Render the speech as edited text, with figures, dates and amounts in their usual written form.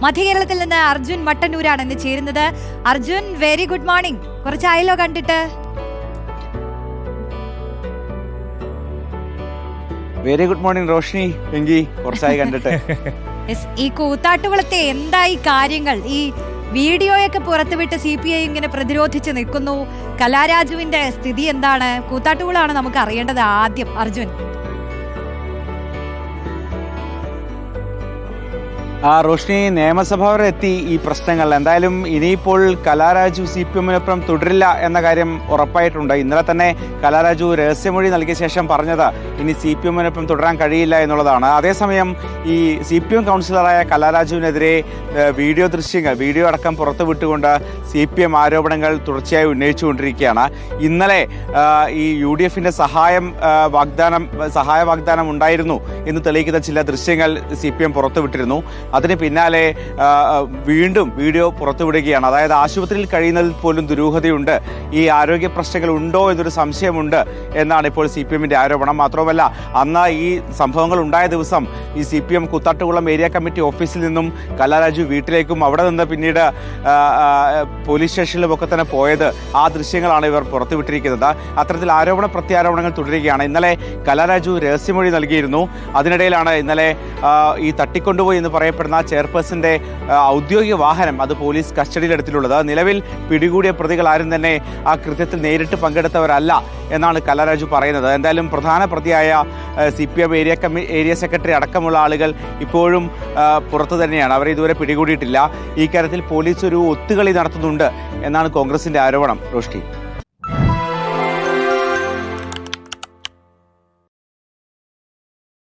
മധ്യകേരളത്തിൽ നിന്ന് അർജുൻ മട്ടന്നൂരാണ് ഇന്ന് ചേരുന്നത്. Arjun, very good morning. കുറച്ചായല്ലോ കണ്ടിട്ട്. Very good morning Roshni. എങ്കി കുറച്ചായി കണ്ടിട്ട്. ഈ കൂത്താട്ടുകുളത്തെ എന്തായി കാര്യങ്ങൾ? ഈ വീഡിയോയൊക്കെ പുറത്തുവിട്ട് CPI ഇങ്ങനെ പ്രതിരോധിച്ച് നിൽക്കുന്നു. കലാരാജുവിന്റെ സ്ഥിതി എന്താണ്? കൂത്താട്ടുകുളമാണ് നമുക്ക് അറിയേണ്ടത് ആദ്യം. അർജുൻ, റോഷ്നി, നിയമസഭ വരെ എത്തി ഈ പ്രശ്നങ്ങൾ. എന്തായാലും ഇനിയിപ്പോൾ കലാരാജു CPM-നൊപ്പം തുടരില്ല എന്ന കാര്യം ഉറപ്പായിട്ടുണ്ട്. ഇന്നലെ തന്നെ കലാരാജു രഹസ്യമൊഴി നൽകിയ ശേഷം പറഞ്ഞത് ഇനി CPM-നൊപ്പം തുടരാൻ കഴിയില്ല എന്നുള്ളതാണ്. അതേസമയം ഈ CPM കൗൺസിലറായ കലാരാജുവിനെതിരെ വീഡിയോ അടക്കം പുറത്തുവിട്ടുകൊണ്ട് CPM ആരോപണങ്ങൾ തുടർച്ചയായി ഉന്നയിച്ചുകൊണ്ടിരിക്കുകയാണ്. ഇന്നലെ ഈ UDF-ന്റെ സഹായ വാഗ്ദാനം ഉണ്ടായിരുന്നു എന്ന് തെളിയിക്കുന്ന ചില ദൃശ്യങ്ങൾ CPM പുറത്തുവിട്ടിരുന്നു. അതിന് പിന്നാലെ വീണ്ടും വീഡിയോ പുറത്തുവിടുകയാണ്. അതായത് ആശുപത്രിയിൽ കഴിയുന്നതിൽ പോലും ദുരൂഹതയുണ്ട്, ഈ ആരോഗ്യ പ്രശ്നങ്ങൾ ഉണ്ടോ എന്നൊരു സംശയമുണ്ട് എന്നാണ് ഇപ്പോൾ CPM-ന്റെ ആരോപണം. മാത്രമല്ല, അന്ന് ഈ സംഭവങ്ങൾ ഉണ്ടായ ദിവസം ഈ CPM കൂത്താട്ടുകുളം ഏരിയ കമ്മിറ്റി ഓഫീസിൽ നിന്നും കലാരാജു വീട്ടിലേക്കും അവിടെ നിന്ന് പിന്നീട് പോലീസ് സ്റ്റേഷനിലുമൊക്കെ തന്നെ പോയത്, ആ ദൃശ്യങ്ങളാണ് ഇവർ പുറത്തുവിട്ടിരിക്കുന്നത്. അത്തരത്തിൽ ആരോപണ പ്രത്യാരോപണങ്ങൾ തുടരുകയാണ്. ഇന്നലെ കലാരാജു രഹസ്യമൊഴി നൽകിയിരുന്നു. അതിനിടയിലാണ് ഇന്നലെ ഈ തട്ടിക്കൊണ്ടുപോയി എന്ന് പറയപ്പെടുന്ന ചെയർപേഴ്സന്റെ ഔദ്യോഗിക വാഹനം അത് പോലീസ് കസ്റ്റഡിയിലെടുത്തിട്ടുള്ളത്. നിലവിൽ പിടികൂടിയ പ്രതികൾ ആരും തന്നെ ആ കൃത്യത്തിൽ നേരിട്ട് പങ്കെടുത്തവരല്ല എന്നാണ് കലാരാജു പറയുന്നത്. എന്തായാലും പ്രധാന പ്രതിയായ CPM ഏരിയ സെക്രട്ടറി അടക്കമുള്ള ആളുകൾ ഇപ്പോഴും പുറത്തു തന്നെയാണ്. അവരെ ഇതുവരെ പിടികൂടിയിട്ടില്ല. ഈ കാര്യത്തിൽ പോലീസ് ഒരു ഒത്തുകളി നടത്തുന്നുണ്ട് എന്നാണ് കോൺഗ്രസിന്റെ ആരോപണം. റോഷ്ടി.